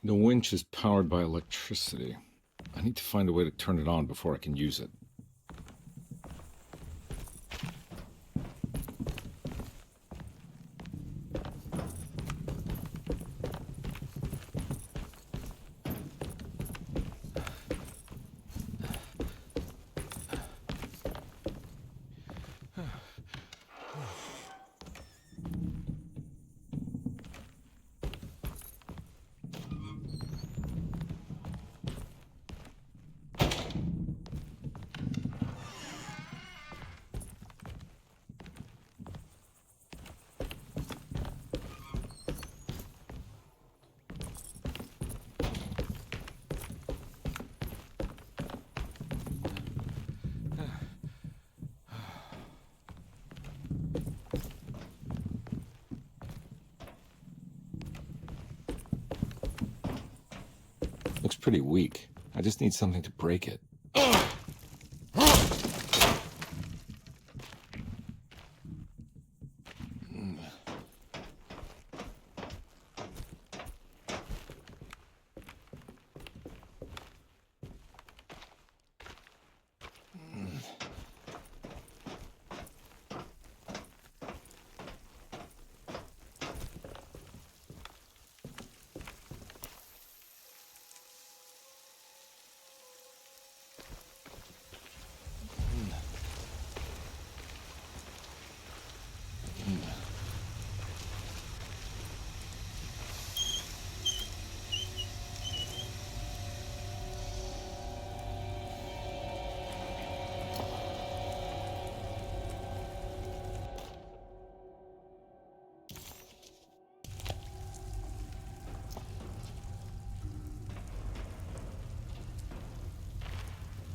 The winch is powered by electricity. I need to find a way to turn it on before I can use it. Looks pretty weak. I just need something to break it.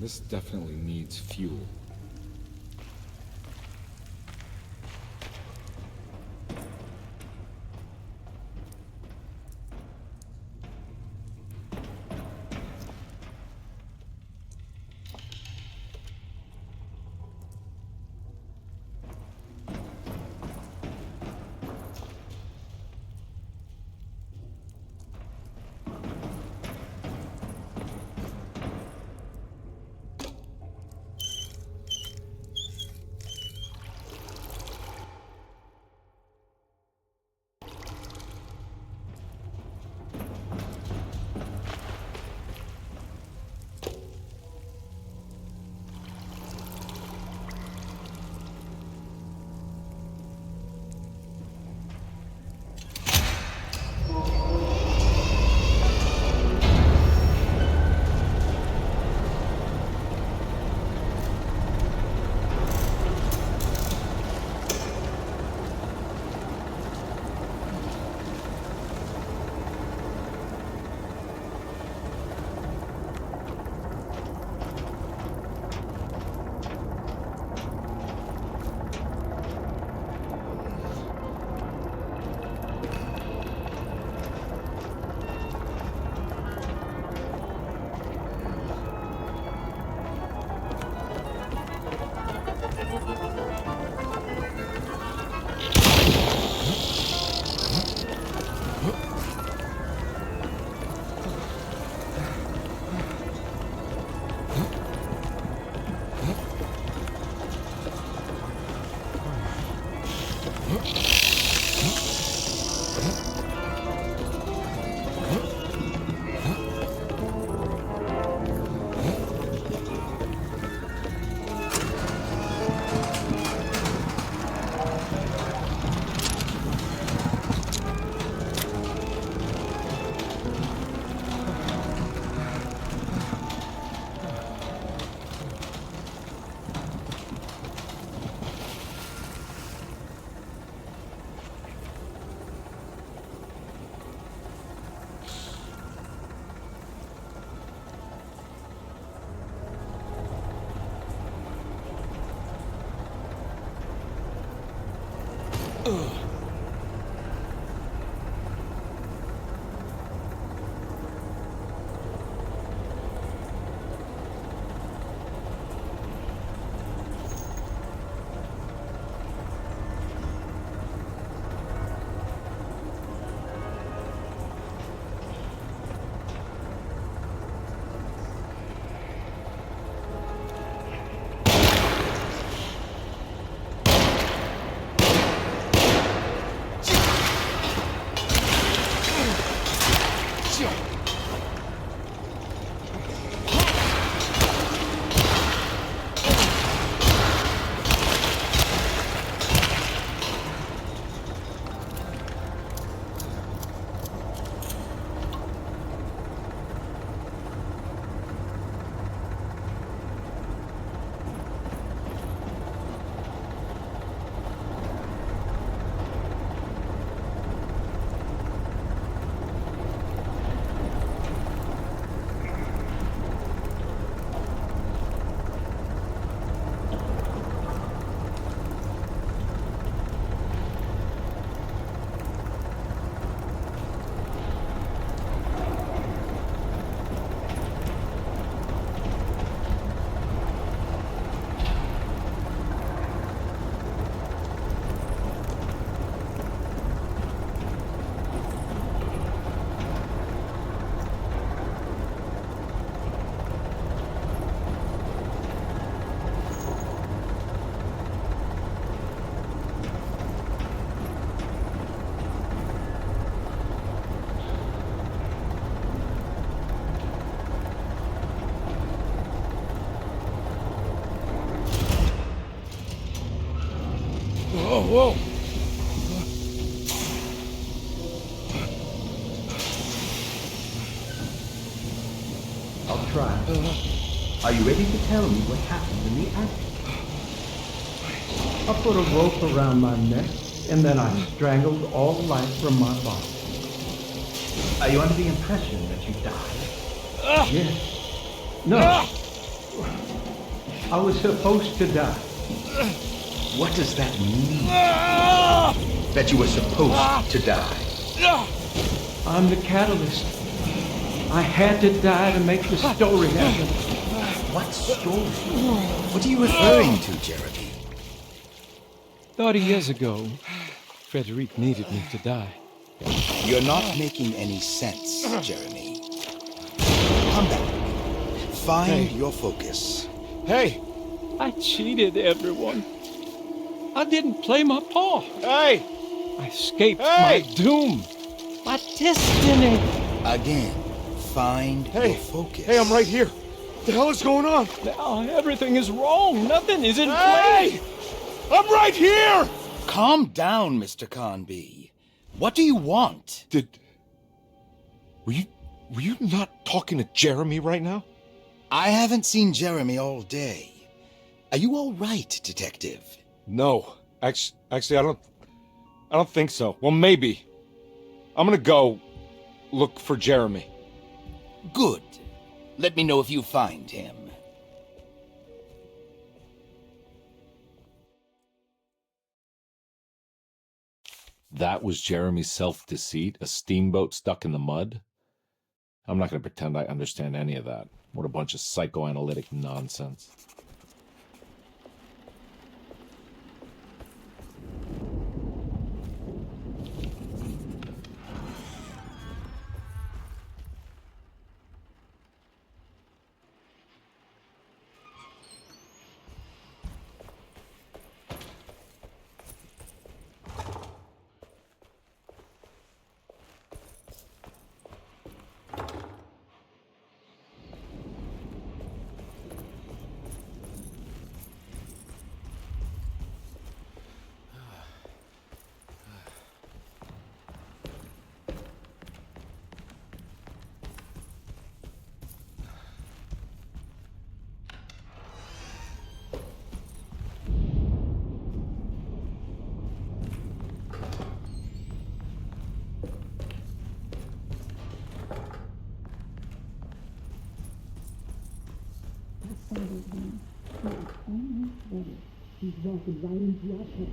This definitely needs fuel. Whoa! I'll try. Are you ready to tell me what happened in the attic? I put a rope around my neck, and then I strangled all life from my body. Are you under the impression that you died? Yes. No. I was supposed to die. What does that mean? That you were supposed to die? I'm the catalyst. I had to die to make the story happen. What story? What are you referring to, Jeremy? 30 years ago, Frederic needed me to die. You're not making any sense, Jeremy. Come back. Find your focus. Hey! I cheated everyone. I didn't play my part. Hey! I escaped Hey! my doom, my destiny. Again, find your focus. Hey, I'm right here. What the hell is going on? Now everything is wrong. Nothing is in Hey! place. I'm right here! Calm down, Mr. Carnby. What do you want? Were you not talking to Jeremy right now? I haven't seen Jeremy all day. Are you all right, Detective? No. Actually, I don't think so. Well, maybe. I'm gonna go look for Jeremy. Good. Let me know if you find him. That was Jeremy's self-deceit, a steamboat stuck in the mud? I'm not going to pretend I understand any of that. What a bunch of psychoanalytic nonsense. He's walking right into our pit.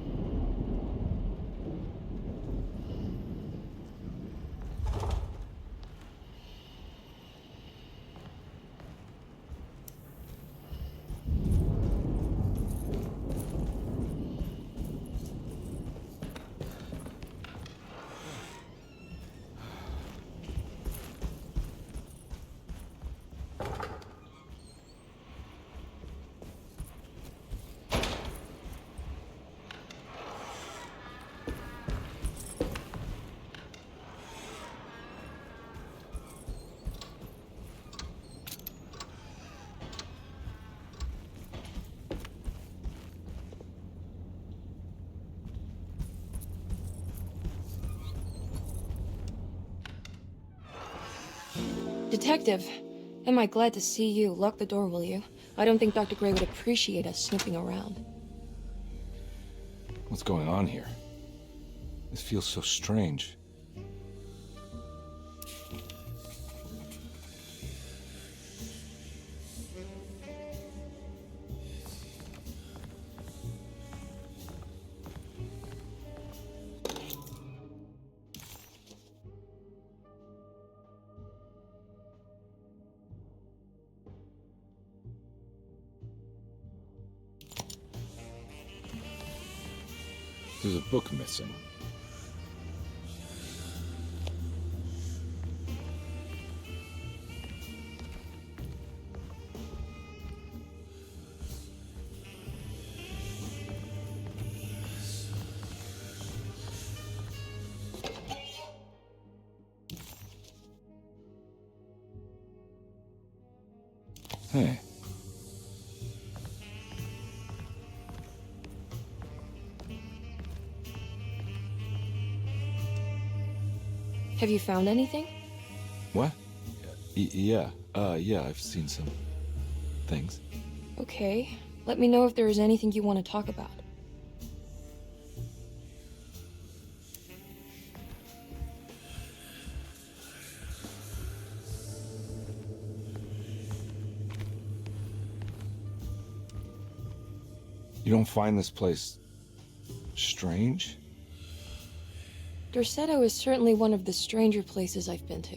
Detective, am I glad to see you. Lock the door, will you? I don't think Dr. Gray would appreciate us snooping around. What's going on here? This feels so strange. There's a book missing. Hey. Have you found anything? What? Yeah. Yeah, I've seen some things. Okay. Let me know if there is anything you want to talk about. You don't find this place strange? Derceto is certainly one of the stranger places I've been to.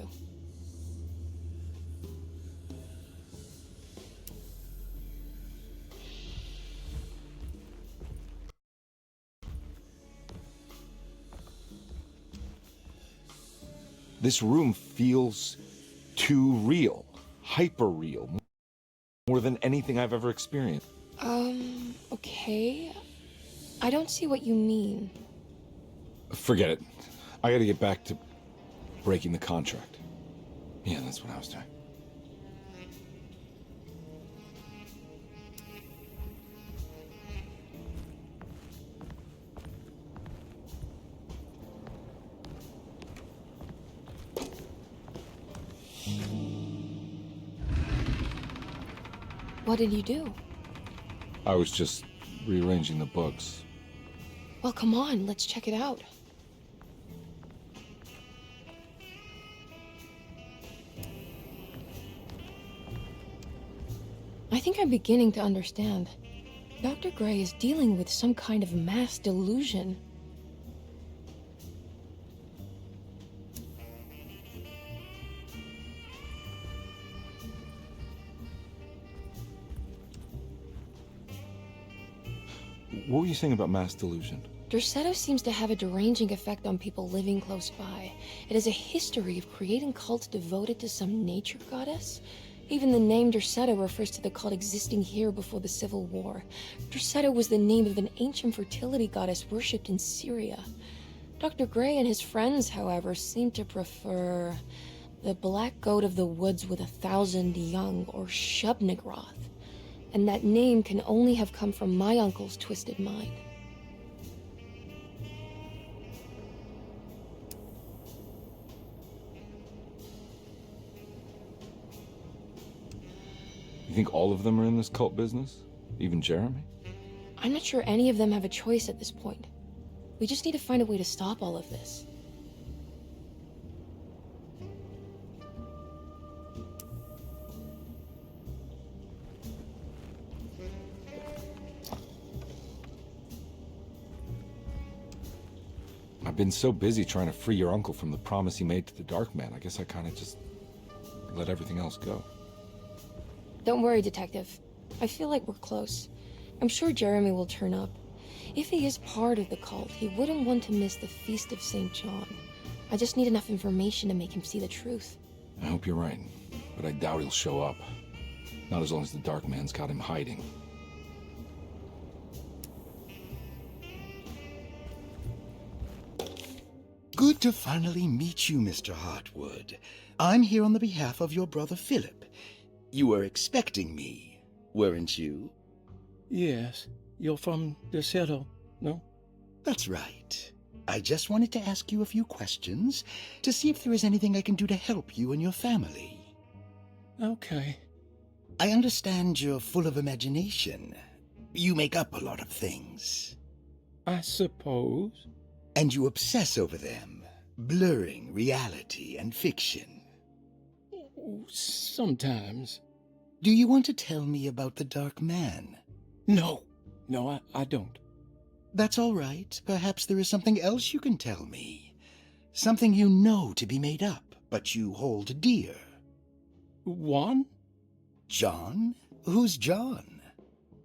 This room feels too real, hyper real, more than anything I've ever experienced. Okay. I don't see what you mean. Forget it. I gotta get back to breaking the contract. Yeah, that's what I was doing. What did you do? I was just rearranging the books. Well, come on, let's check it out. I think I'm beginning to understand. Dr. Gray is dealing with some kind of mass delusion. What were you saying about mass delusion? Derceto seems to have a deranging effect on people living close by. It has a history of creating cults devoted to some nature goddess. Even the name Derceto refers to the cult existing here before the Civil War. Derceto was the name of an ancient fertility goddess worshipped in Syria. Dr. Gray and his friends, however, seem to prefer the black goat of the woods with 1,000 young, or Shub-Nigroth. And that name can only have come from my uncle's twisted mind. You think all of them are in this cult business? Even Jeremy? I'm not sure any of them have a choice at this point. We just need to find a way to stop all of this. I've been so busy trying to free your uncle from the promise he made to the Dark Man. I guess I kind of just let everything else go. Don't worry, Detective. I feel like we're close. I'm sure Jeremy will turn up. If he is part of the cult, he wouldn't want to miss the Feast of St. John. I just need enough information to make him see the truth. I hope you're right, but I doubt he'll show up. Not as long as the Dark Man's got him hiding. Good to finally meet you, Mr. Hartwood. I'm here on the behalf of your brother Philip. You were expecting me, weren't you? Yes, you're from Derceto, no? That's right. I just wanted to ask you a few questions to see if there is anything I can do to help you and your family. Okay. I understand you're full of imagination. You make up a lot of things. I suppose. And you obsess over them, blurring reality and fiction. Sometimes. Do you want to tell me about the Dark Man? No, I don't. That's all right. Perhaps there is something else you can tell me. Something you know to be made up, but you hold dear. Juan? John? Who's John?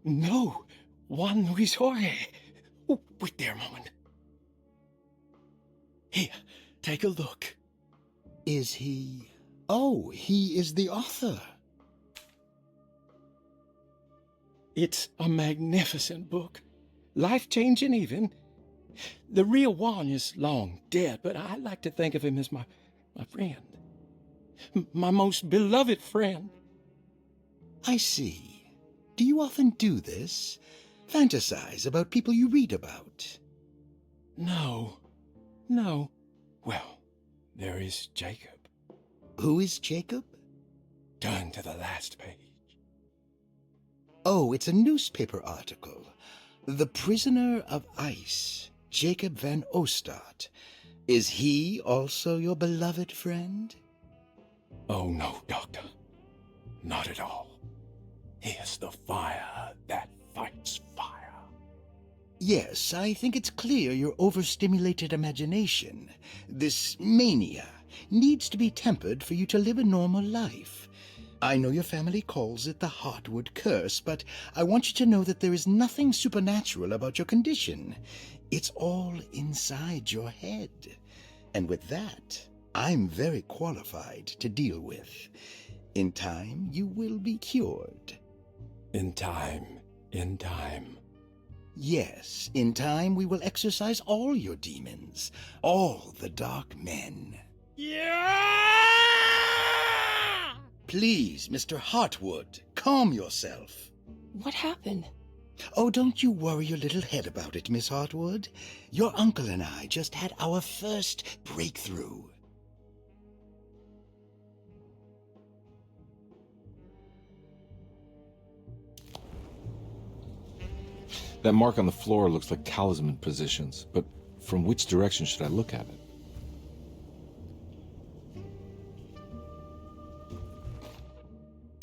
No, Juan Luis Jorge. Oh, wait there a moment. Here, take a look. Is he... Oh, he is the author. It's a magnificent book. Life-changing even. The real Juan is long dead, but I like to think of him as my friend. My most beloved friend. I see. Do you often do this? Fantasize about people you read about? No. Well, there is Jacob. Who is Jacob? Turn to the last page. Oh, it's a newspaper article. The prisoner of ice, Jacob van Ostad. Is he also your beloved friend? Oh, no, Doctor. Not at all. He is the fire that fights fire. Yes, I think it's clear your overstimulated imagination, this mania, needs to be tempered for you to live a normal life. I know your family calls it the Heartwood curse, but I want you to know that there is nothing supernatural about your condition. It's all inside your head. And with that, I'm very qualified to deal with. In time, you will be cured. In time. Yes, in time we will exorcise all your demons, all the dark men. Yeah! Please, Mr. Heartwood, calm yourself. What happened? Oh, don't you worry your little head about it, Miss Heartwood. Your uncle and I just had our first breakthrough. That mark on the floor looks like talisman positions, but from which direction should I look at it?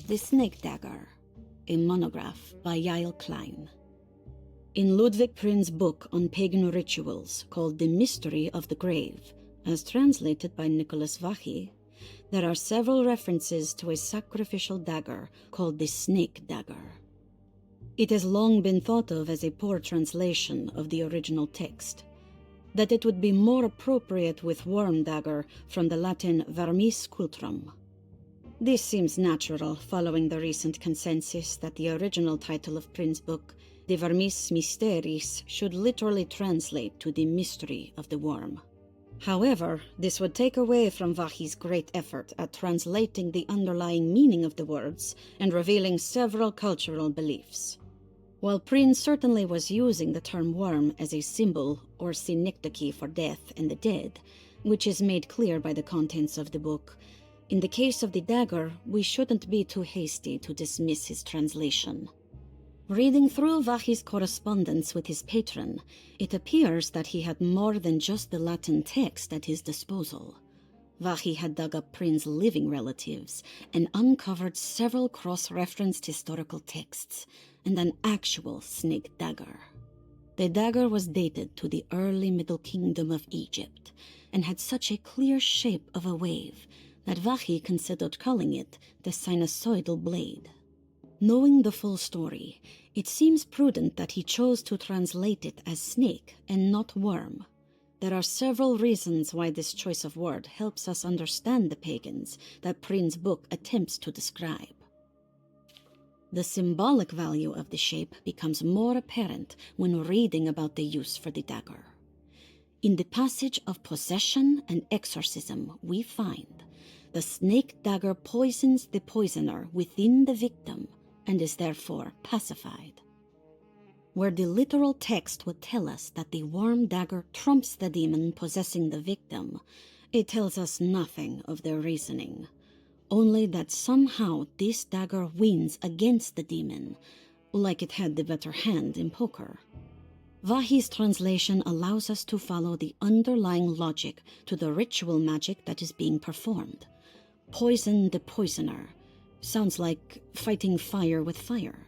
The Snake Dagger, a monograph by Yael Klein. In Ludwig Prin's book on pagan rituals called The Mystery of the Grave, as translated by Nicholas Vachy, there are several references to a sacrificial dagger called the Snake Dagger. It has long been thought of as a poor translation of the original text, that it would be more appropriate with worm dagger from the Latin vermis cultrum. This seems natural following the recent consensus that the original title of Prin's book, De Vermis Mysteris, should literally translate to the mystery of the worm. However, this would take away from Vachy's great effort at translating the underlying meaning of the words and revealing several cultural beliefs. While Prin certainly was using the term worm as a symbol or synecdoche for death and the dead, which is made clear by the contents of the book, in the case of the dagger, we shouldn't be too hasty to dismiss his translation. Reading through Vachy's correspondence with his patron, it appears that he had more than just the Latin text at his disposal. Vachy had dug up Prin's living relatives and uncovered several cross-referenced historical texts and an actual snake dagger. The dagger was dated to the early Middle Kingdom of Egypt and had such a clear shape of a wave that Vachy considered calling it the sinusoidal blade. Knowing the full story, it seems prudent that he chose to translate it as snake and not worm. There are several reasons why this choice of word helps us understand the pagans that Prin's book attempts to describe. The symbolic value of the shape becomes more apparent when reading about the use for the dagger. In the passage of possession and exorcism, we find the snake dagger poisons the poisoner within the victim and is therefore pacified. Where the literal text would tell us that the worm dagger trumps the demon possessing the victim, it tells us nothing of their reasoning, only that somehow this dagger wins against the demon, like it had the better hand in poker. Vachy's translation allows us to follow the underlying logic to the ritual magic that is being performed. Poison the poisoner sounds like fighting fire with fire.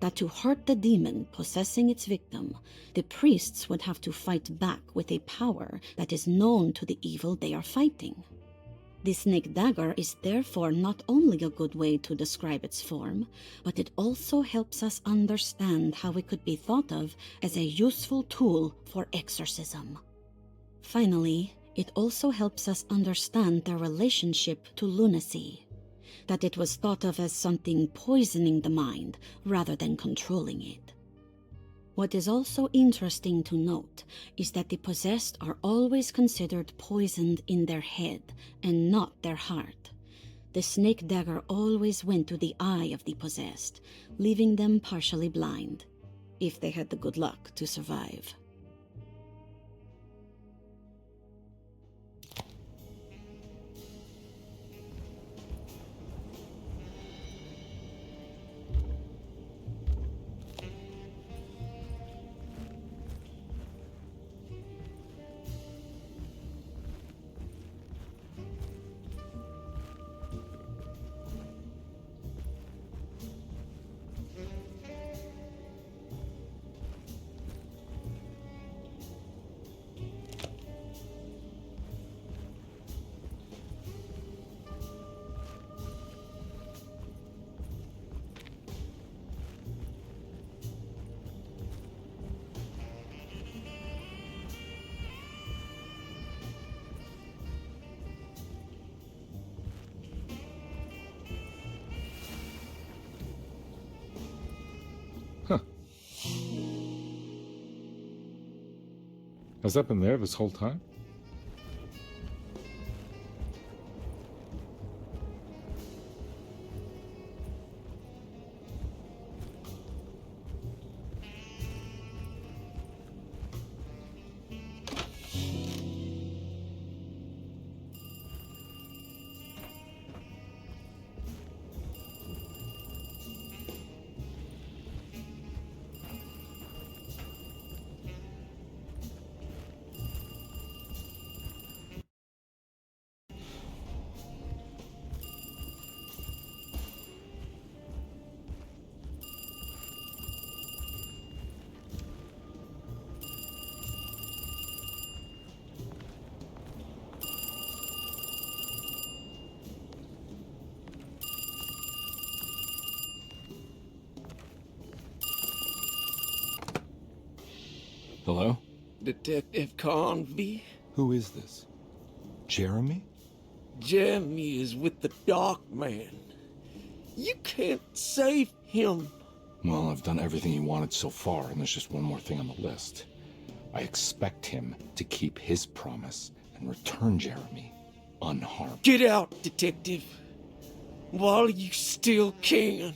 That to hurt the demon possessing its victim, the priests would have to fight back with a power that is known to the evil they are fighting. The snake dagger is therefore not only a good way to describe its form, but it also helps us understand how it could be thought of as a useful tool for exorcism. Finally, it also helps us understand their relationship to lunacy, that it was thought of as something poisoning the mind rather than controlling it. What is also interesting to note is that the possessed are always considered poisoned in their head and not their heart. The snake dagger always went to the eye of the possessed, leaving them partially blind, if they had the good luck to survive. Has that been there this whole time? Hello? Detective Carnby? Who is this? Jeremy? Jeremy is with the Dark Man. You can't save him. Well, I've done everything he wanted so far, and there's just one more thing on the list. I expect him to keep his promise and return Jeremy unharmed. Get out, Detective, while you still can.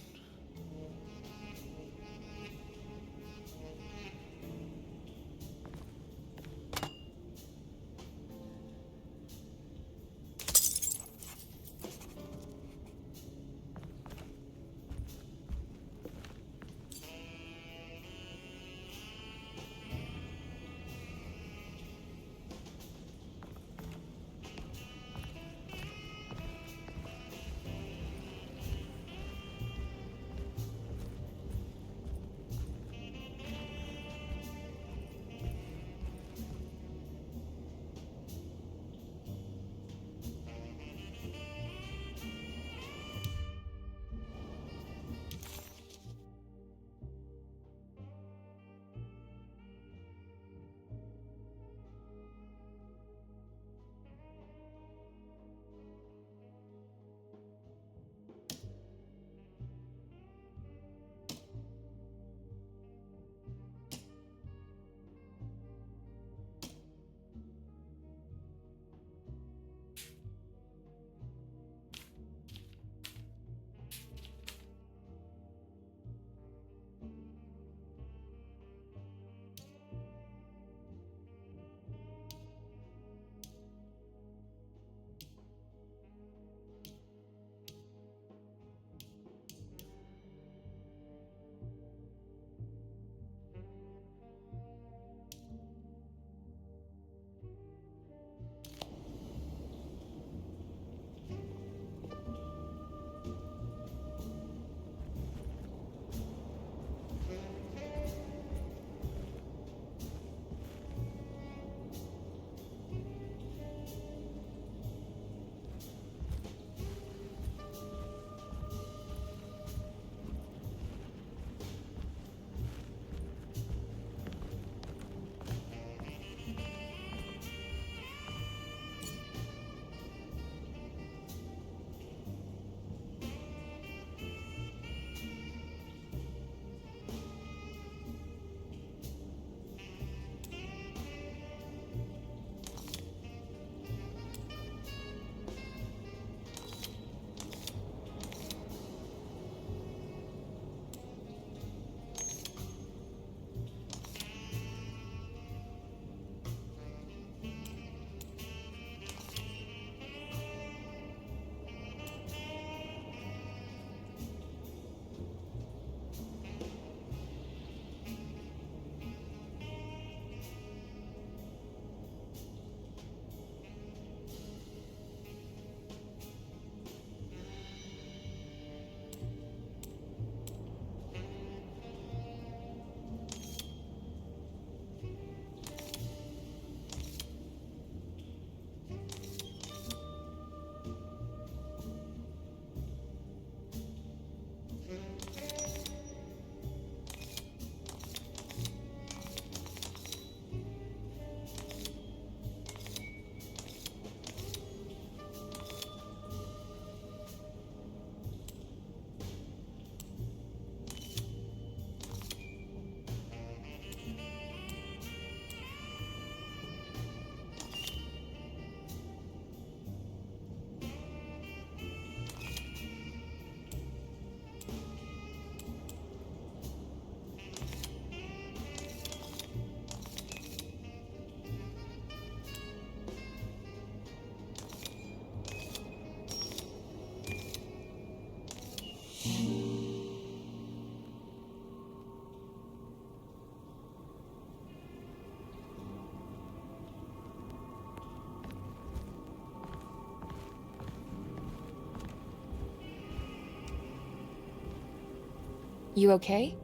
You okay?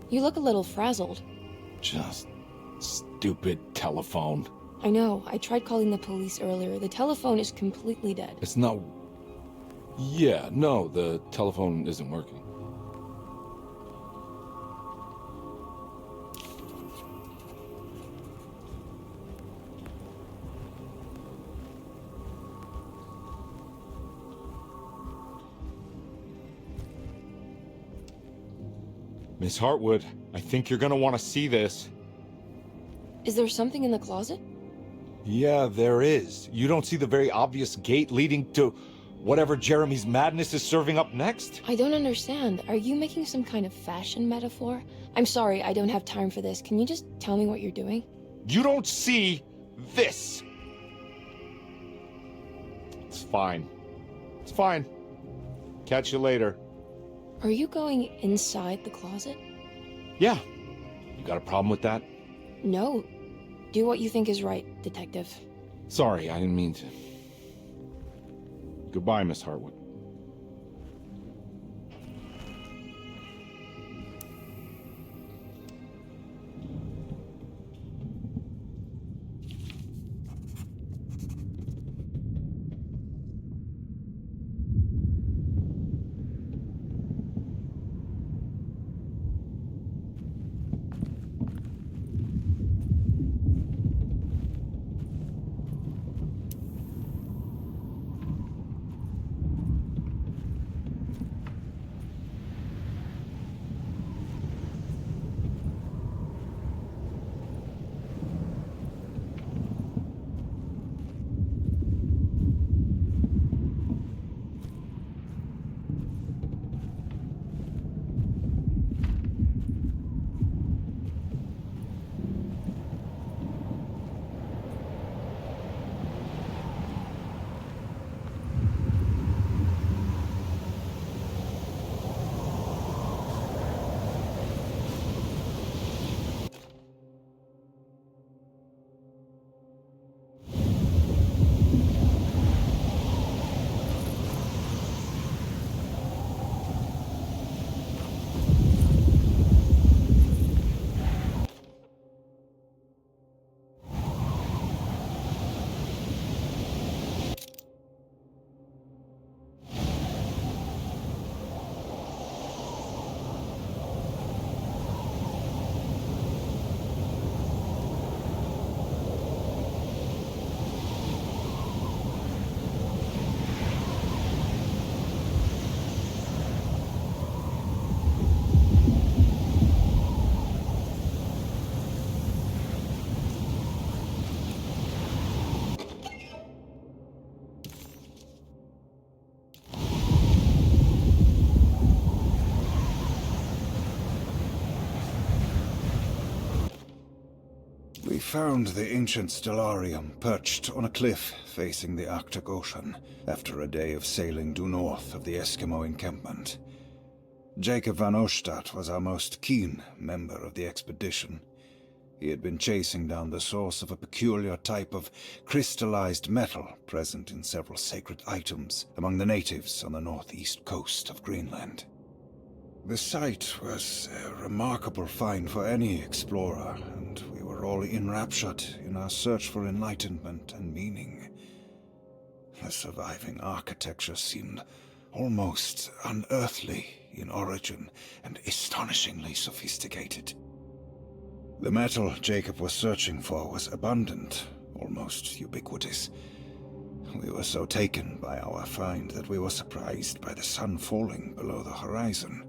You look a little frazzled. Just stupid telephone. I know, I tried calling the police earlier. The telephone is completely dead. It's not... Yeah, no, the telephone isn't working. Miss Hartwood, I think you're gonna want to see this. Is there something in the closet? Yeah, there is. You don't see the very obvious gate leading to whatever Jeremy's madness is serving up next? I don't understand. Are you making some kind of fashion metaphor? I'm sorry, I don't have time for this. Can you just tell me what you're doing? You don't see this. It's fine. It's fine. Catch you later. Are you going inside the closet? Yeah. You got a problem with that? No. Do what you think is right, detective. Sorry, I didn't mean to. Goodbye, Miss Hartwood. We found the ancient stellarium perched on a cliff facing the Arctic Ocean after a day of sailing due north of the Eskimo encampment. Jacob van Oostad was our most keen member of the expedition. He had been chasing down the source of a peculiar type of crystallized metal present in several sacred items among the natives on the northeast coast of Greenland. The site was a remarkable find for any explorer, and we were all enraptured in our search for enlightenment and meaning. The surviving architecture seemed almost unearthly in origin and astonishingly sophisticated. The metal Jacob was searching for was abundant, almost ubiquitous. We were so taken by our find that we were surprised by the sun falling below the horizon.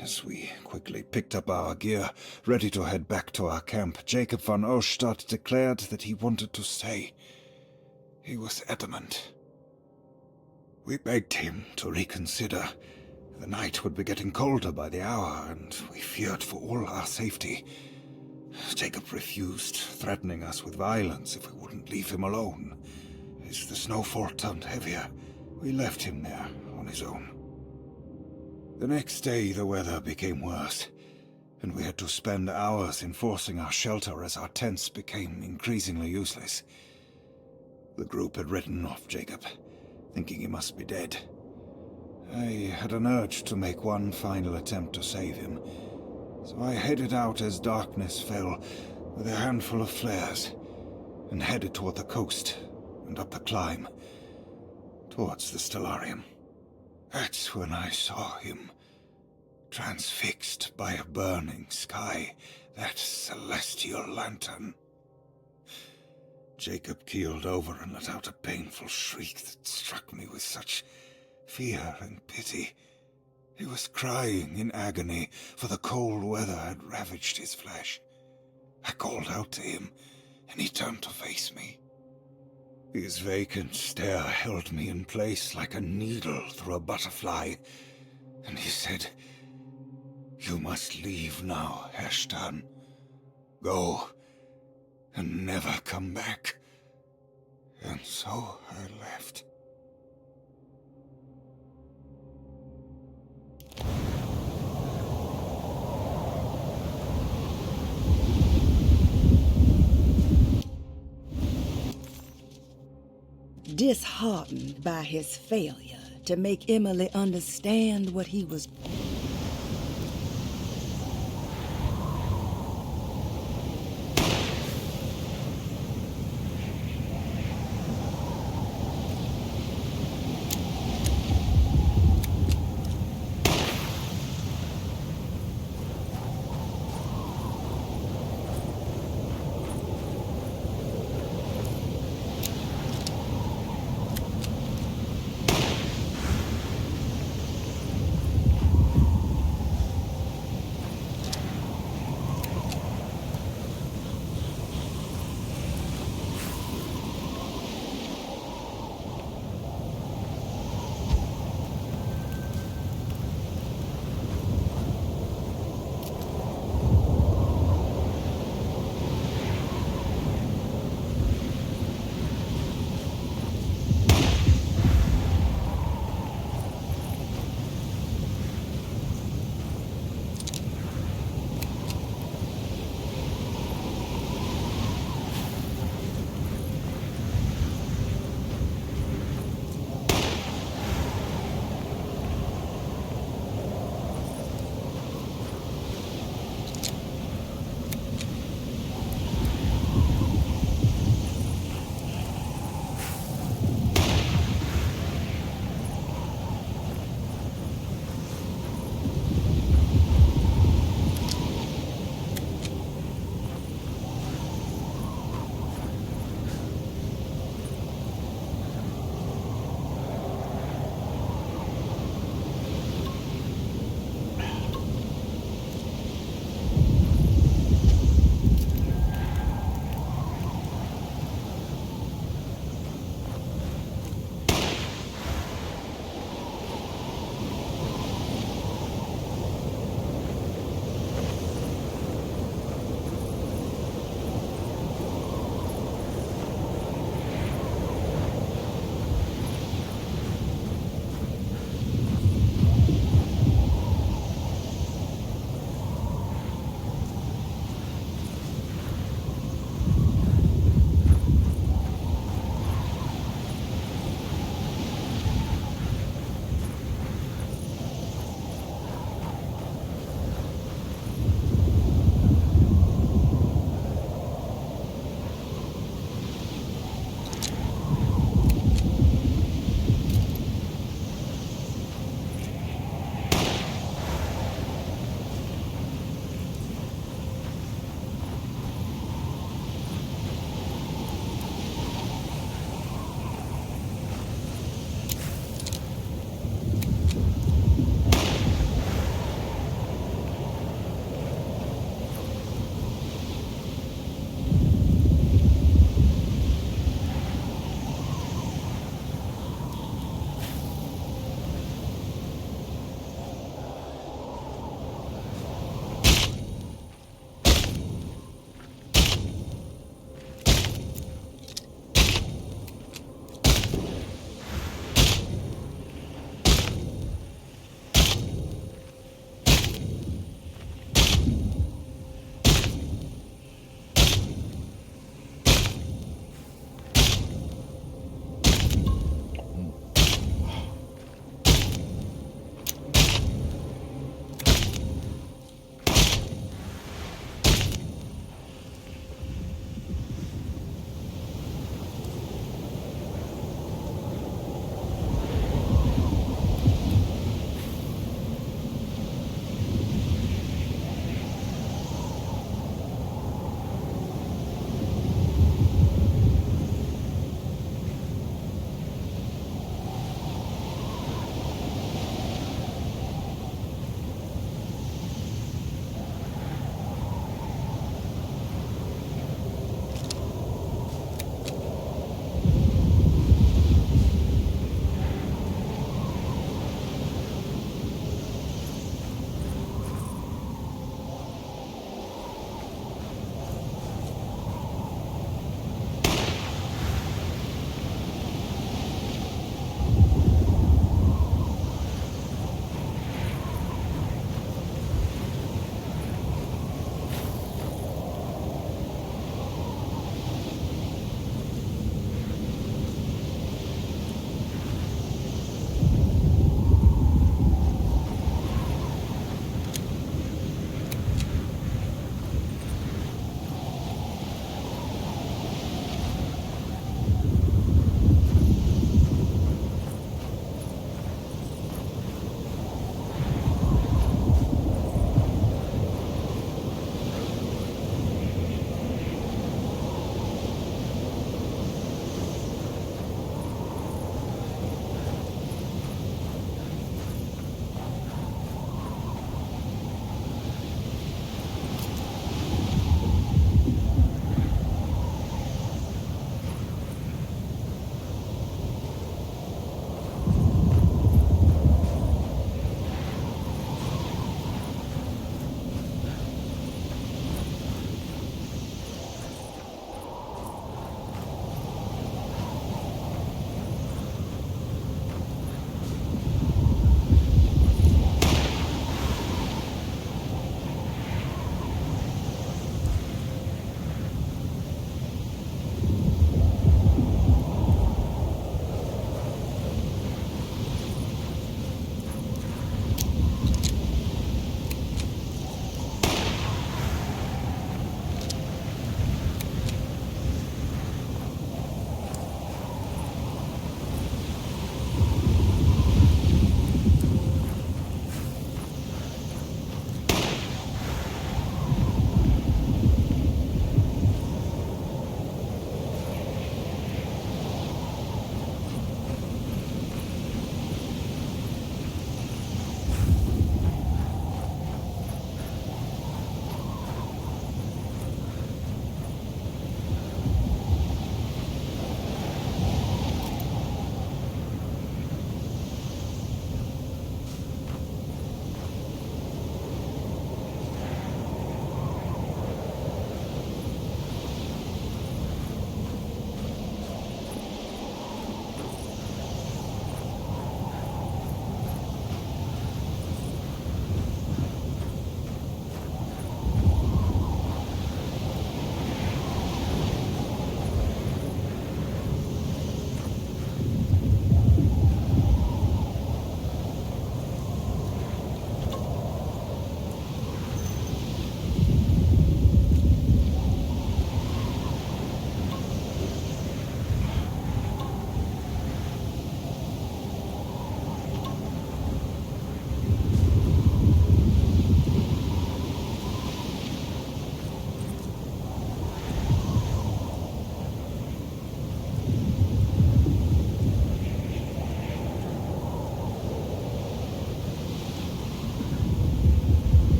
As we quickly picked up our gear, ready to head back to our camp, Jacob van Oostad declared that he wanted to stay. He was adamant. We begged him to reconsider. The night would be getting colder by the hour, and we feared for all our safety. Jacob refused, threatening us with violence if we wouldn't leave him alone. As the snowfall turned heavier, we left him there on his own. The next day, the weather became worse, and we had to spend hours enforcing our shelter as our tents became increasingly useless. The group had written off Jacob, thinking he must be dead. I had an urge to make one final attempt to save him, so I headed out as darkness fell with a handful of flares, and headed toward the coast and up the climb, towards the Stellarium. That's when I saw him, transfixed by a burning sky, that celestial lantern. Jacob keeled over and let out a painful shriek that struck me with such fear and pity. He was crying in agony, for the cold weather had ravaged his flesh. I called out to him, and he turned to face me. His vacant stare held me in place like a needle through a butterfly, and he said, "You must leave now, Herrstan. Go, and never come back." And so I left. Disheartened by his failure to make Emily understand what he was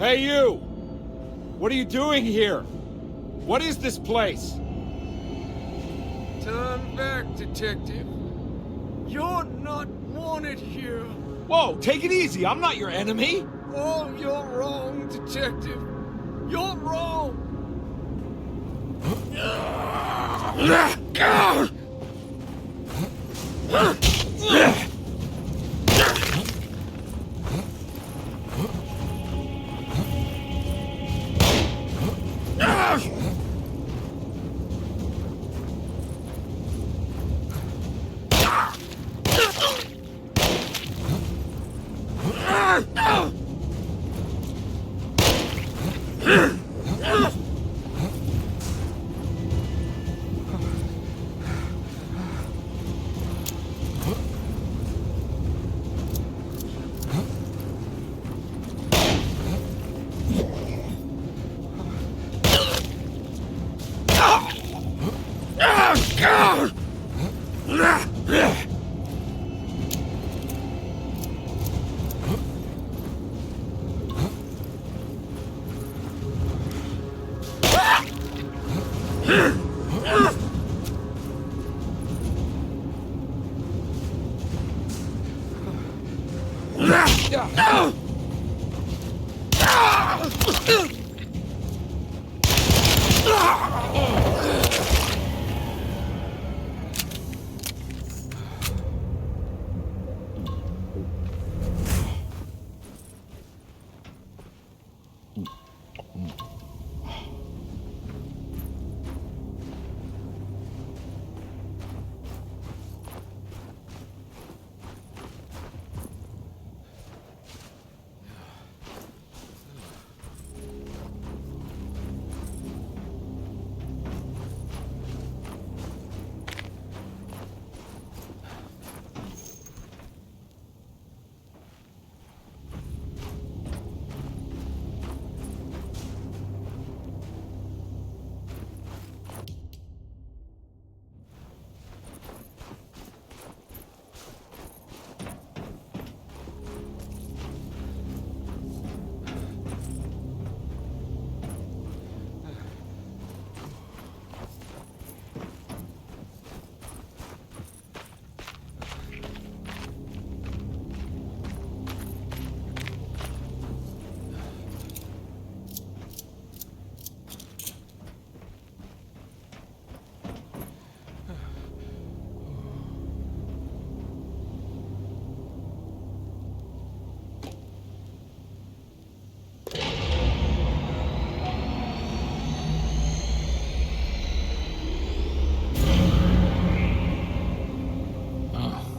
Hey, you! What are you doing here? What is this place? Turn back, detective. You're not wanted here. Whoa, take it easy. I'm not your enemy. Oh, you're wrong, detective. You're wrong.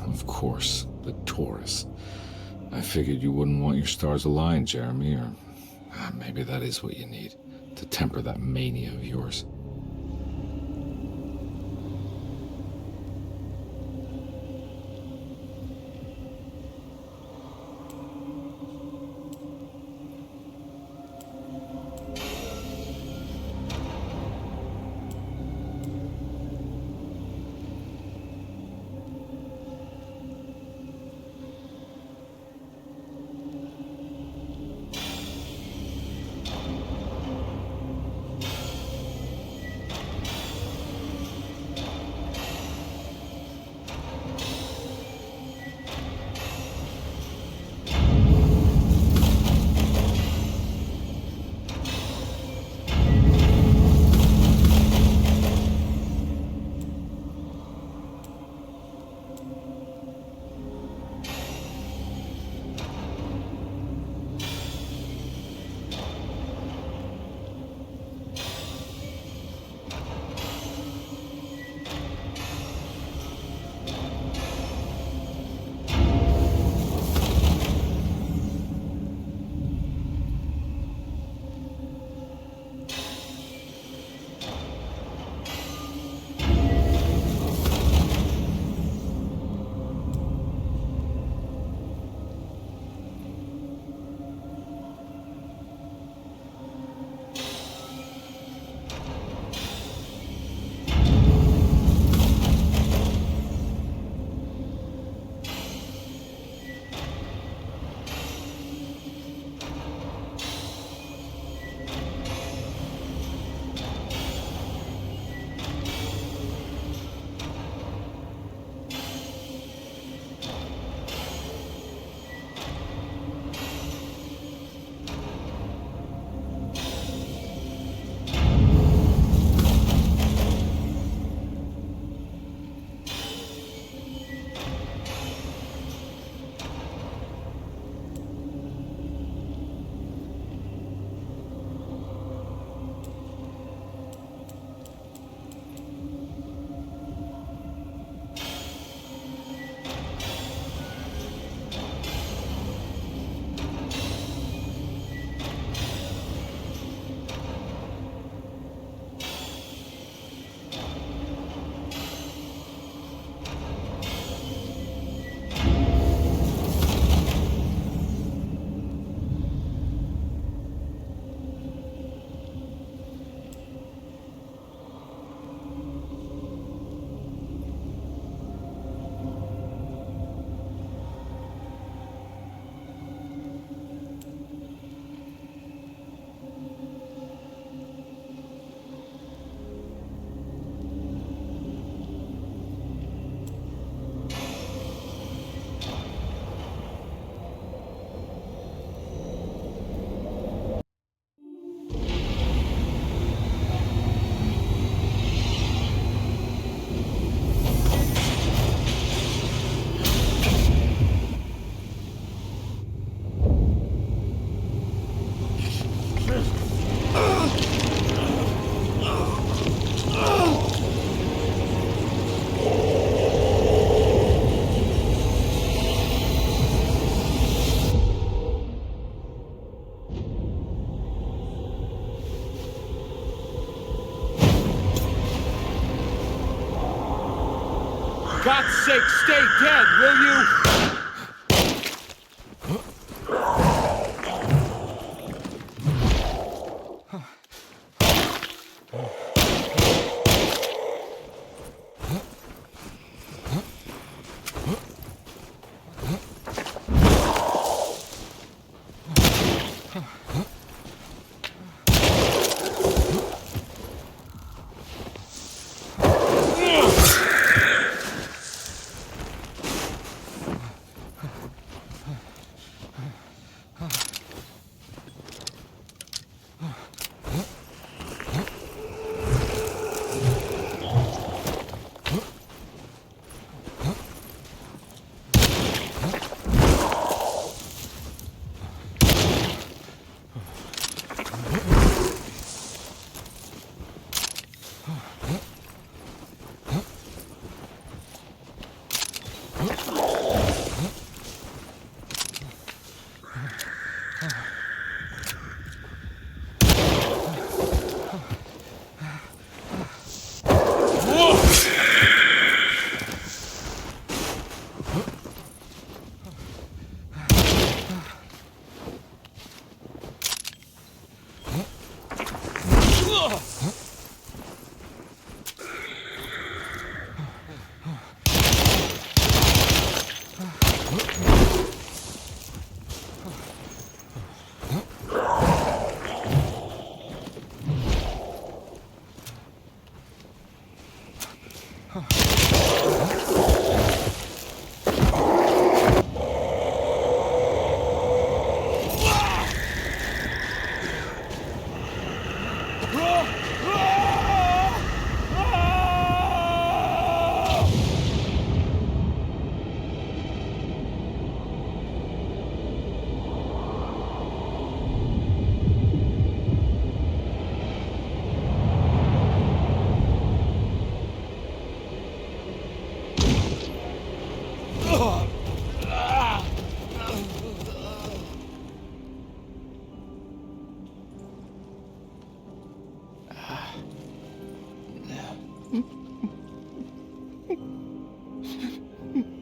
Of course, the Taurus. I figured you wouldn't want your stars aligned, Jeremy, or maybe that is what you need to temper that mania of yours. God's sake, stay dead, will you?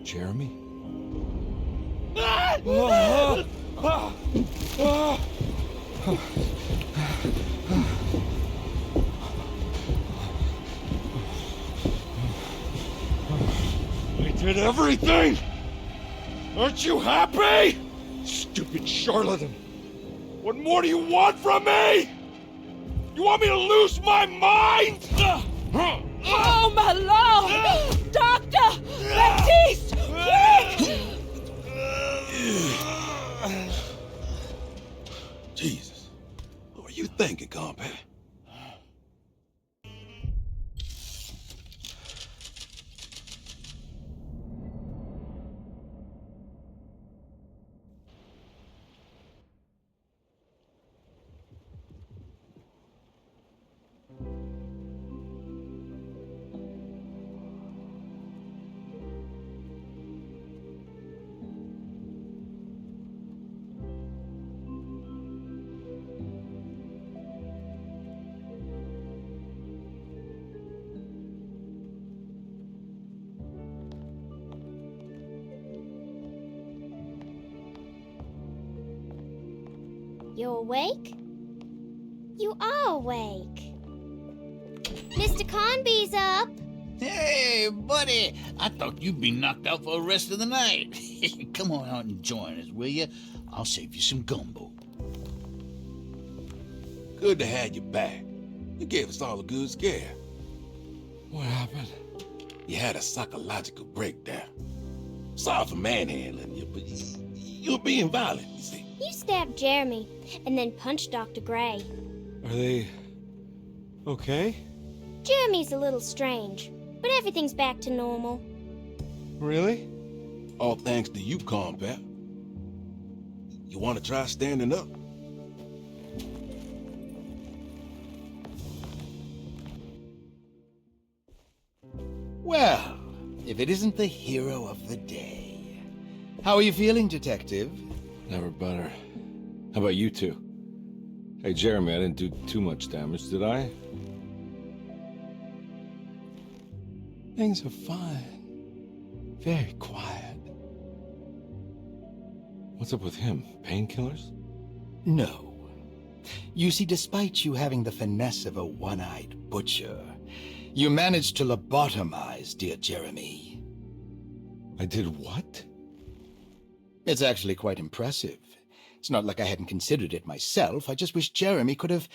Jeremy? I did everything! Aren't you happy? Stupid charlatan! What more do you want from me? You want me to lose my mind? Oh, my Lord! Doctor! Baptiste! Quick! Jesus. What were you thinking, Carnby? You awake? You are awake. Mr. Carnby's up. Hey, buddy. I thought you'd be knocked out for the rest of the night. Come on out and join us, will you? I'll save you some gumbo. Good to have you back. You gave us all a good scare. What happened? You had a psychological breakdown. Sorry for manhandling you, but you were being violent, you see. You stabbed Jeremy and then punched Dr. Gray. Are they... okay? Jeremy's a little strange, but everything's back to normal. Really? All thanks to you, Carnby. You want to try standing up? Well, if it isn't the hero of the day. How are you feeling, Detective? Never better. How about you two? Hey, Jeremy, I didn't do too much damage, did I? Things are fine. very quiet. What's up with him? Painkillers? No. You see, despite you having the finesse of a one-eyed butcher, you managed to lobotomize dear Jeremy. I did what? It's actually quite impressive. It's not like I hadn't considered it myself. I just wish Jeremy could have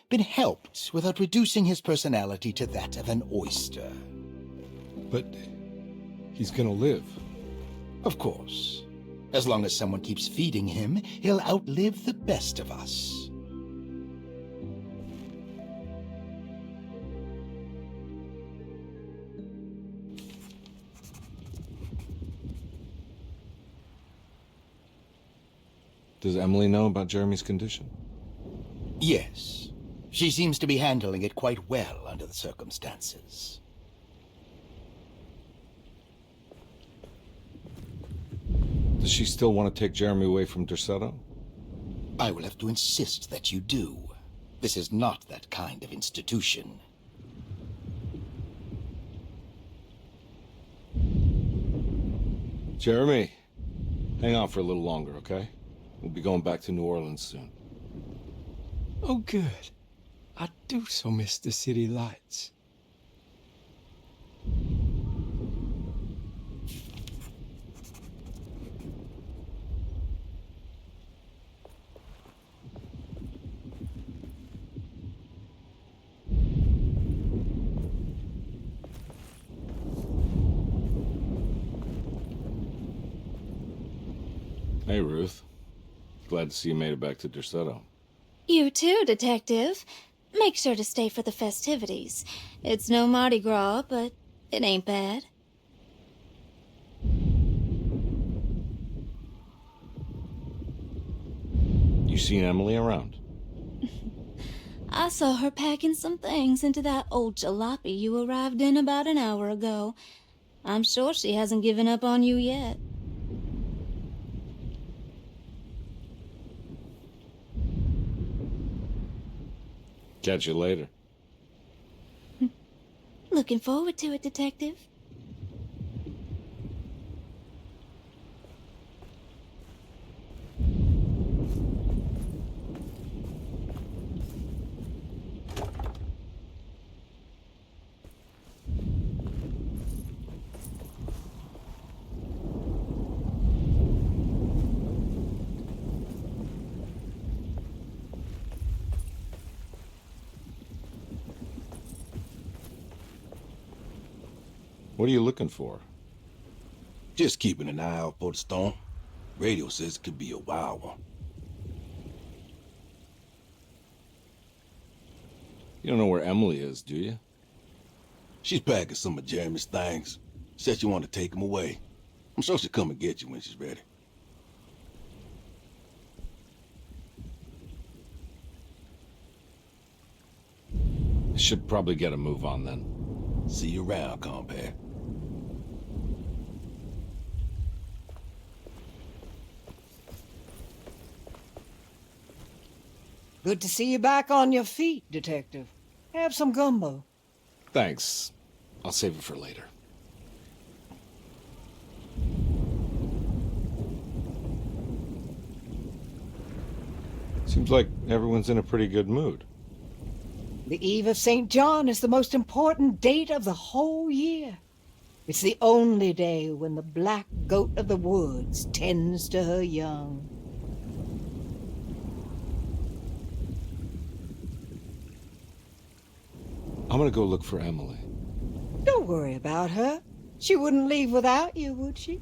been helped without reducing his personality to that of an oyster. But he's gonna live. Of course. As long as someone keeps feeding him, he'll outlive the best of us. Does Emily know about Jeremy's condition? Yes. She seems to be handling it quite well under the circumstances. Does she still want to take Jeremy away from Derceto? I will have to insist that you do. This is not that kind of institution. Jeremy, hang on for a little longer, okay? We'll be going back to New Orleans soon. Oh, good. I do so miss the city lights. Hey, Ruth. Glad to see you made it back to Derceto. You too, Detective. Make sure to stay for the festivities. It's no Mardi Gras, but it ain't bad. You seen Emily around? I saw her packing some things into that old jalopy you arrived in about an hour ago. I'm sure she hasn't given up on you yet. Catch you later. Looking forward to it, Detective. What are you looking for? Just keeping an eye out for the storm. Radio says it could be a wild one. You don't know where Emily is, do you? She's packing some of Jeremy's things. Said she wanted to take them away. I'm sure she'll come and get you when she's ready. Should probably get a move on then. See you around, Carnby. Good to see you back on your feet, Detective. Have some gumbo. Thanks. I'll save it for later. Seems like everyone's in a pretty good mood. The Eve of St. John is the most important date of the whole year. It's the only day when the black goat of the woods tends to her young. I'm gonna go look for Emily. Don't worry about her. She wouldn't leave without you, would she?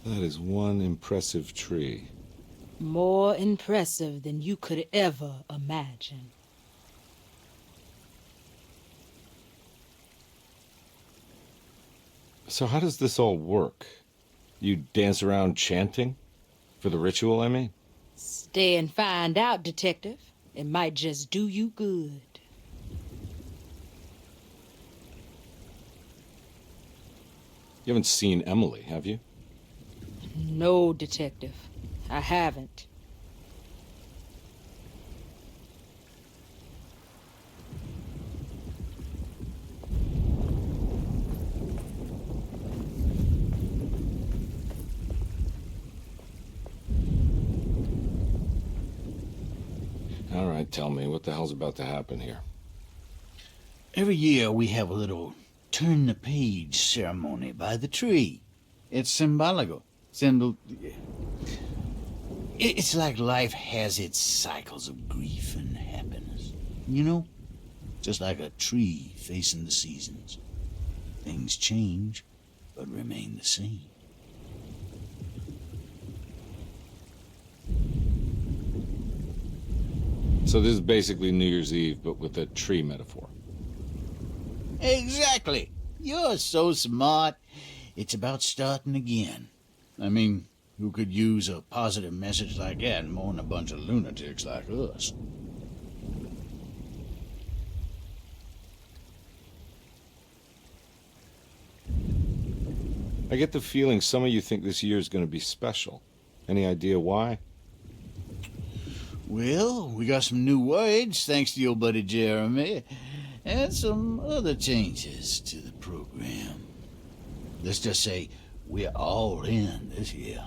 That is one impressive tree. More impressive than you could ever imagine. So how does this all work? You dance around chanting? For the ritual, I mean? Stay and find out, Detective. It might just do you good. You haven't seen Emily, have you? No, Detective. I haven't. All right, tell me, what the hell's about to happen here? Every year we have a little turn-the-page ceremony by the tree. It's symbolical. It's like life has its cycles of grief and happiness. You know? Just like a tree facing the seasons. Things change, but remain the same. So this is basically New Year's Eve, but with a tree metaphor. Exactly. You're so smart. It's about starting again. I mean, who could use a positive message like that more than a bunch of lunatics like us? I get the feeling some of you think this year is going to be special. Any idea why? Well, we got some new words, thanks to your buddy Jeremy, and some other changes to the program. Let's just say we're all in this year.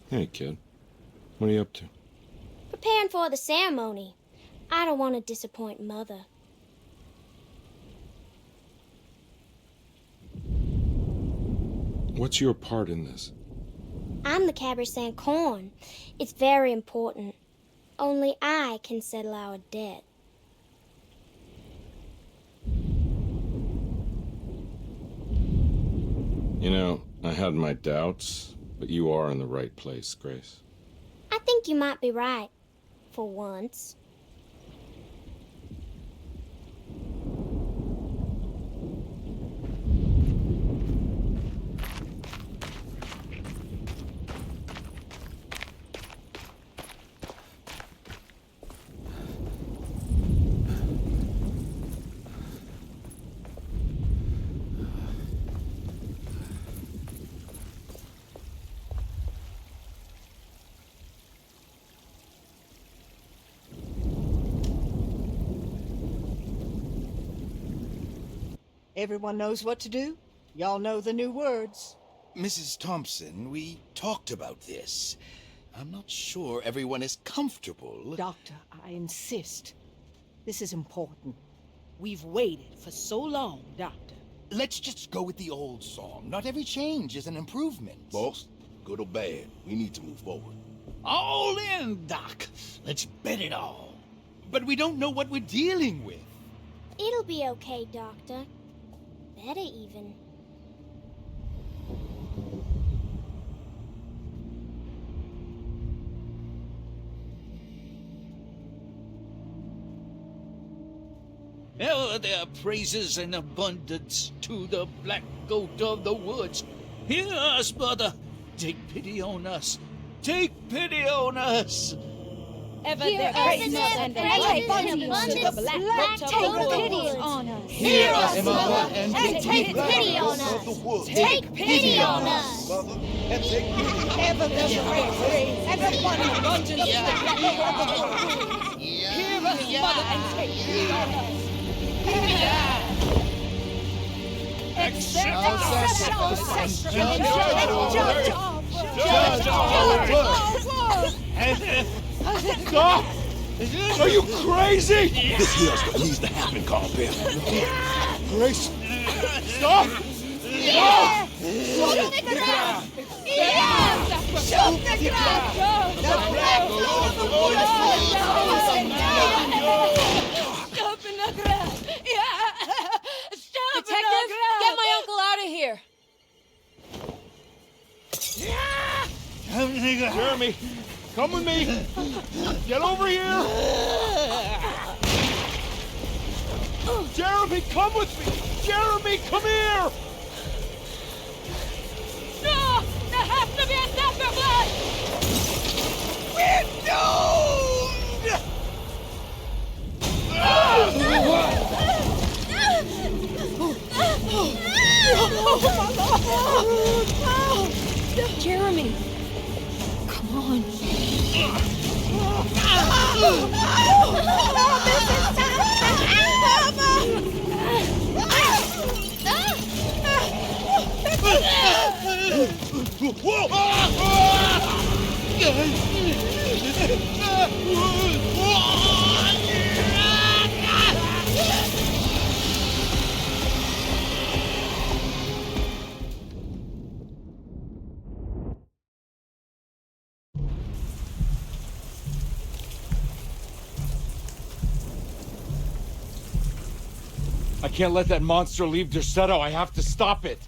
Hey, kid. What are you up to? Preparing for the ceremony. I don't want to disappoint Mother. What's your part in this? I'm the Cabernet Corn. It's very important. Only I can settle our debt. You know, I had my doubts, but you are in the right place, Grace. I think you might be right. For once. Everyone knows what to do? Y'all know the new words. Mrs. Thompson, we talked about this. I'm not sure everyone is comfortable. Doctor, I insist. This is important. We've waited for so long, Doctor. Let's just go with the old song. Not every change is an improvement. Boss, good or bad, we need to move forward. All in, Doc. Let's bet it all. But we don't know what we're dealing with. It'll be okay, Doctor. Better even. Oh, there are praises and abundance to the black goat of the woods. Hear us, Mother. Take pity on us. Take pity on us. Ever Hear there us, praises Mother, and praises abundance and to the black goat of the pity woods. on us. Hear us, Mother, and take pity on us. Take pity on us. Mother, and take pity. Ever there's praise and abundance to the black goat of the woods. Hear us, Mother, and take pity on us. Accept our sacrifice and judge our words. Stop! Are you crazy? This here's what needs to happen, Carnby. Grace, stop! Stop! Shoot the ground! Yeah! Shoot the ground! The black goat of the woods! Stop in the ground! Yeah! Stop in the ground! Get my uncle out of here! Come with me! Get over here! Jeremy, come with me! Jeremy, come here! No! There has to be a sacrifice! We're doomed! Jeremy! Come on. I can't let that monster leave Derceto. I have to stop it.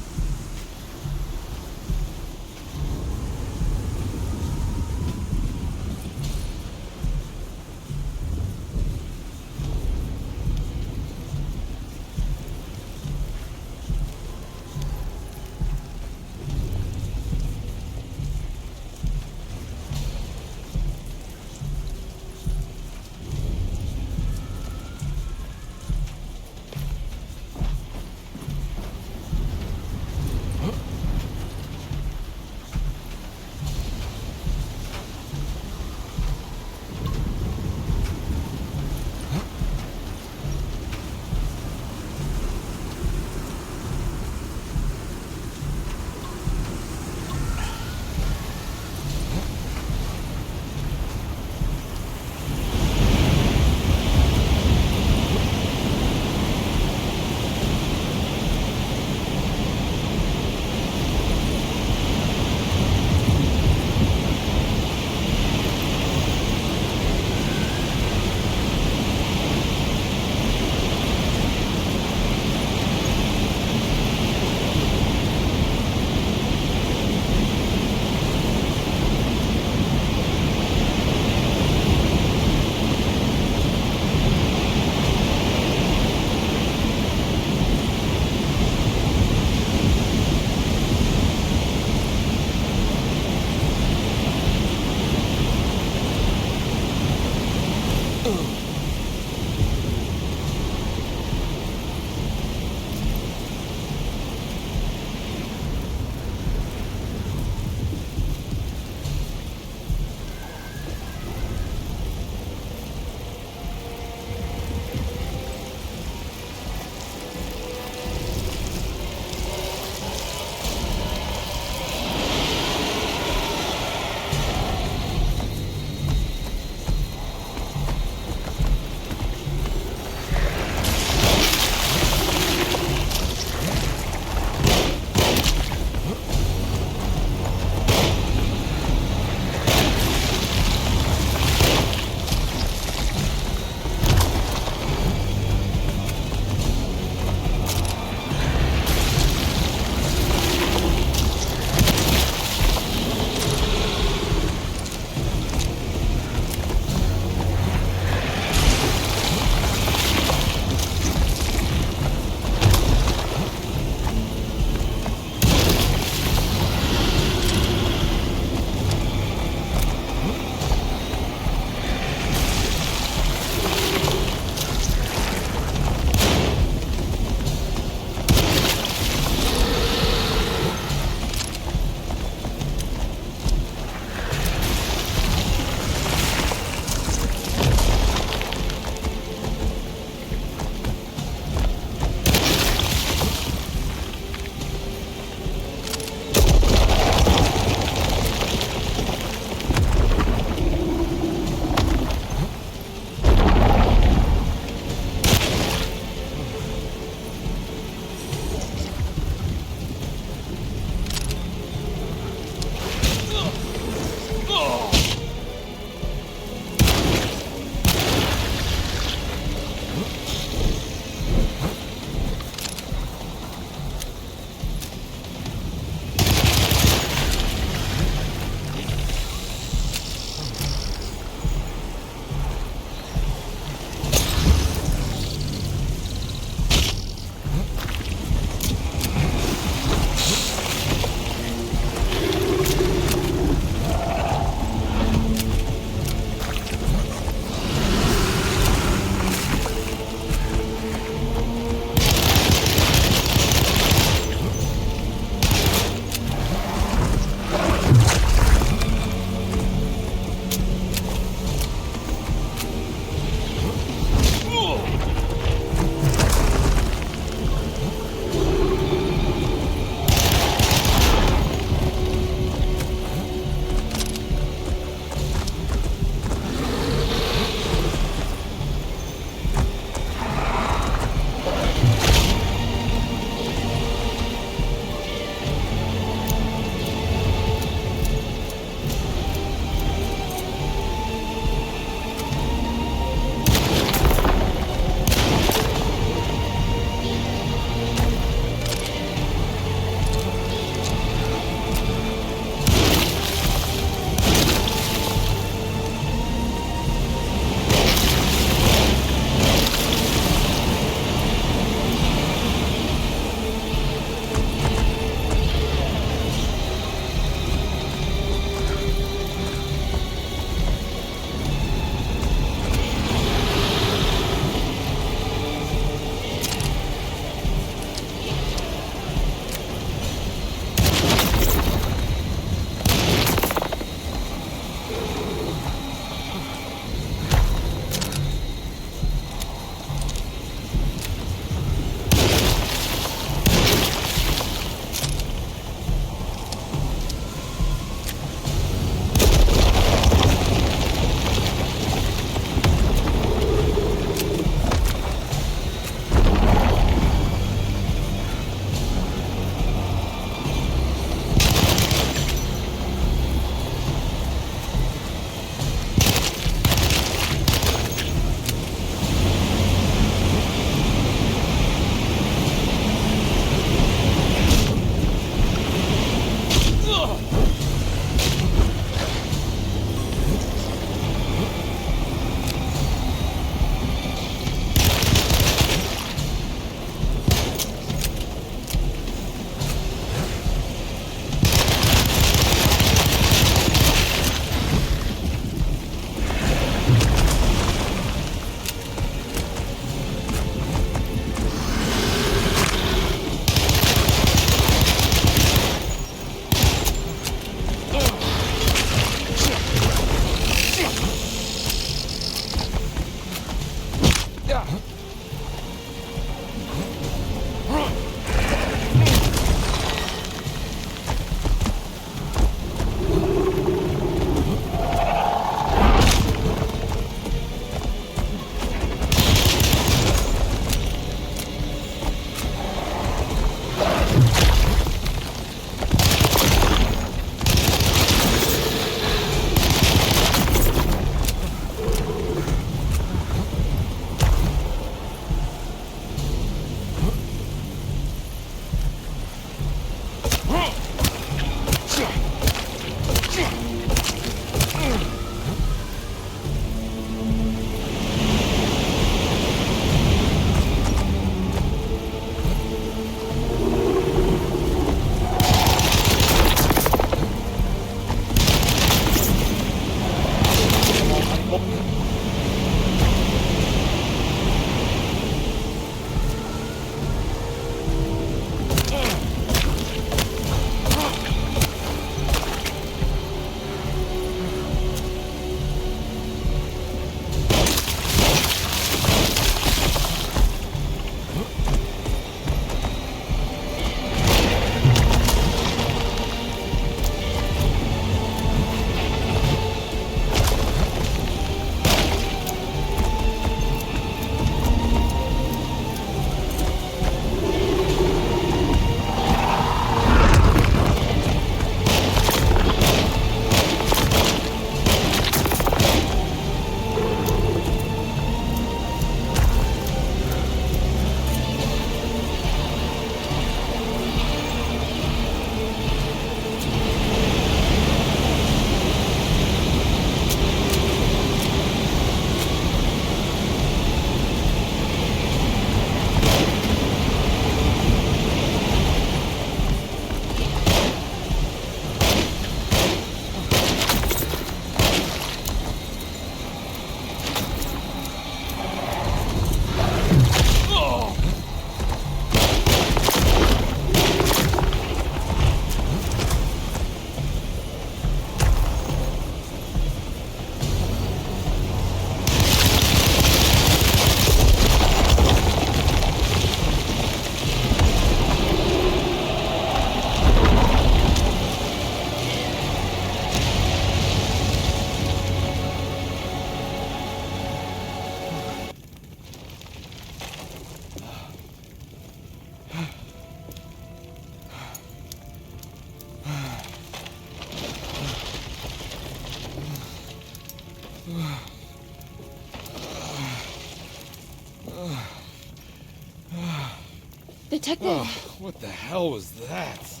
Detective! Oh, what the hell was that?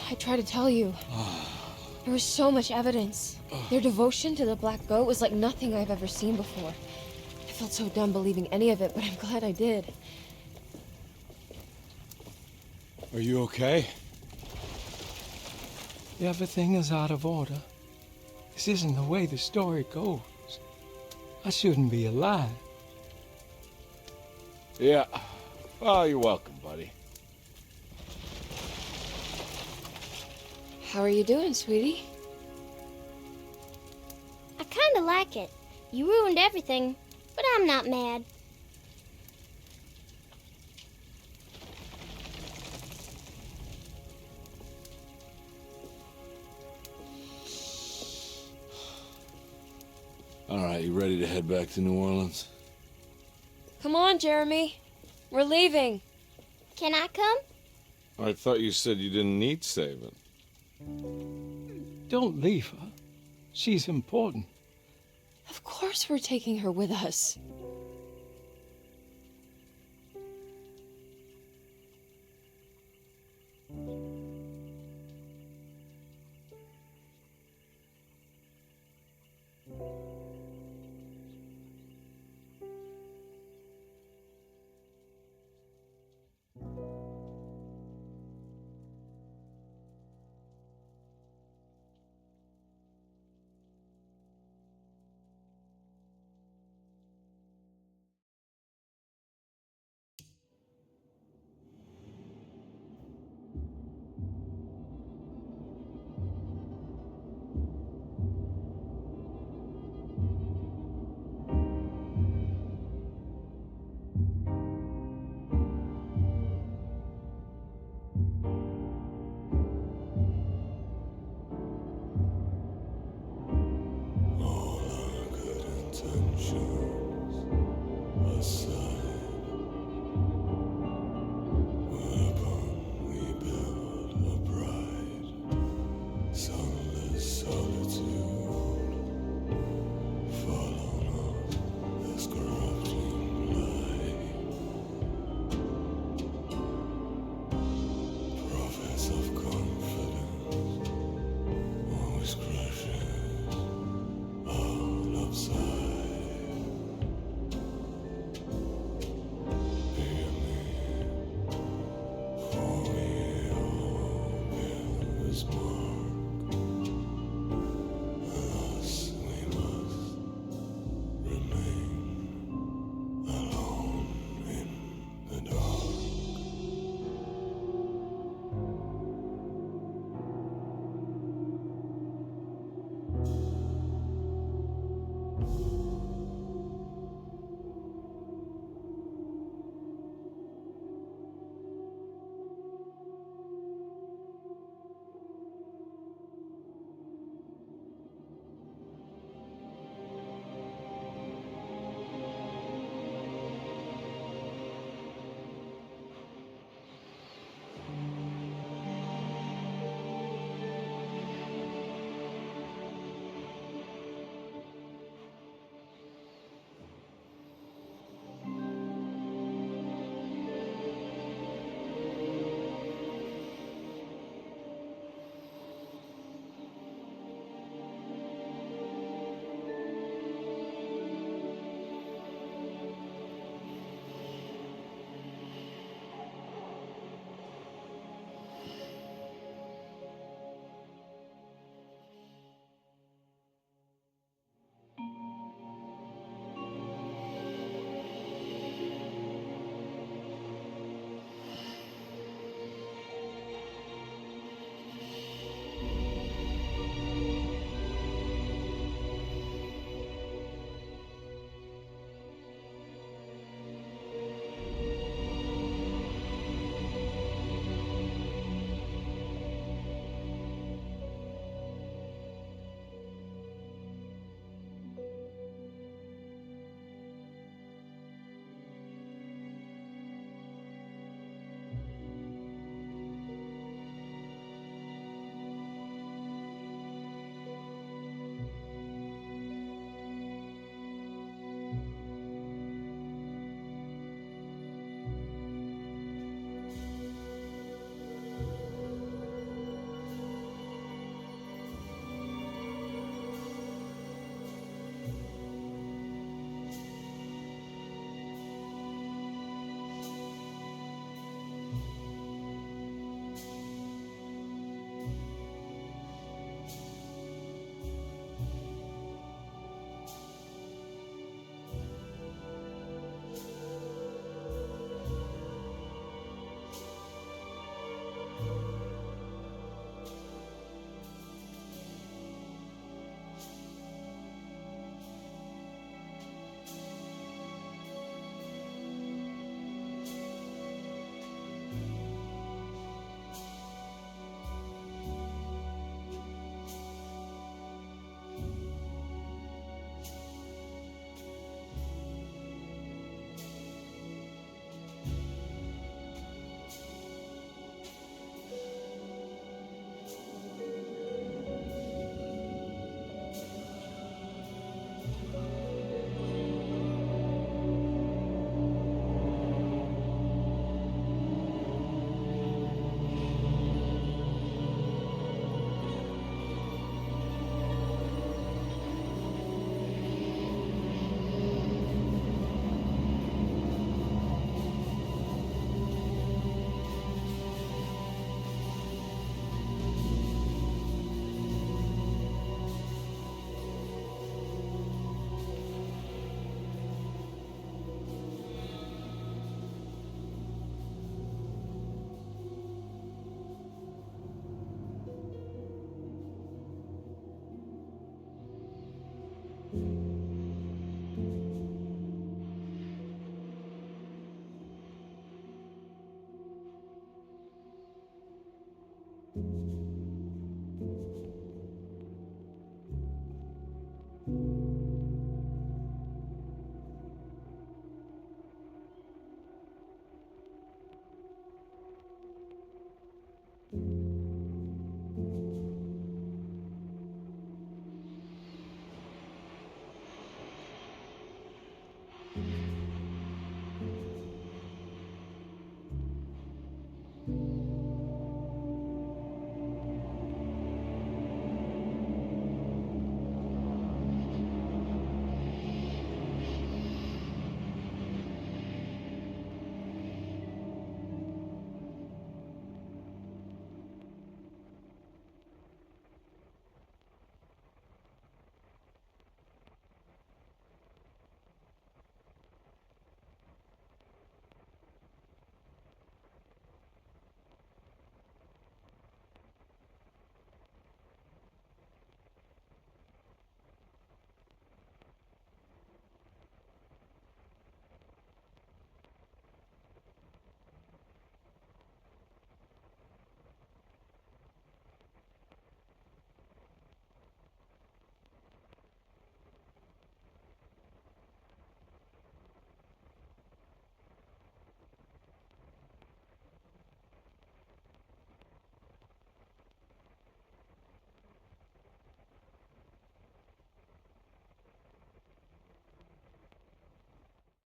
I tried to tell you. There was so much evidence. Their devotion to the Black Goat was like nothing I've ever seen before. I felt so dumb believing any of it, but I'm glad I did. Are you okay? Everything is out of order. This isn't the way the story goes. I shouldn't be alive. Yeah. Oh, you're welcome, buddy. How are you doing, sweetie? I kinda like it. You ruined everything, but I'm not mad. All right, you ready to head back to New Orleans? Come on, Jeremy. We're leaving. Can I come? I thought you said you didn't need saving. Don't leave her. She's important. Of course we're taking her with us.